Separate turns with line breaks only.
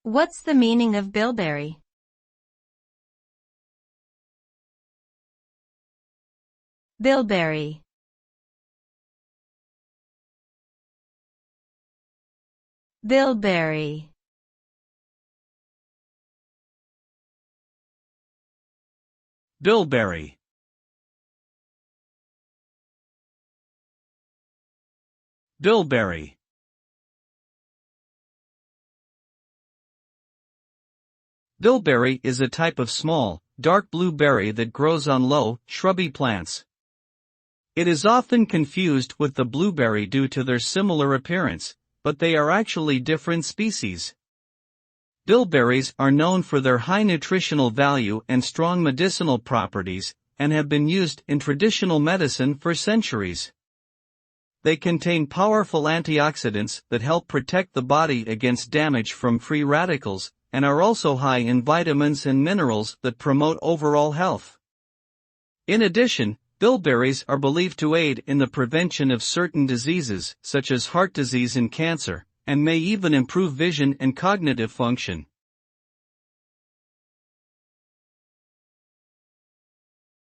What's the meaning of bilberry? Bilberry. Bilberry.
Bilberry. Bilberry. Bilberry is a type of small, dark blue berry that grows on low, shrubby plants. It is often confused with the blueberry due to their similar appearance, but they are actually different species. Bilberries are known for their high nutritional value and strong medicinal properties, and have been used in traditional medicine for centuries. They contain powerful antioxidants that help protect the body against damage from free radicals, and are also high in vitamins and minerals that promote overall health. In addition, bilberries are believed to aid in the prevention of certain diseases, such as heart disease and cancer, and may even improve vision and cognitive function.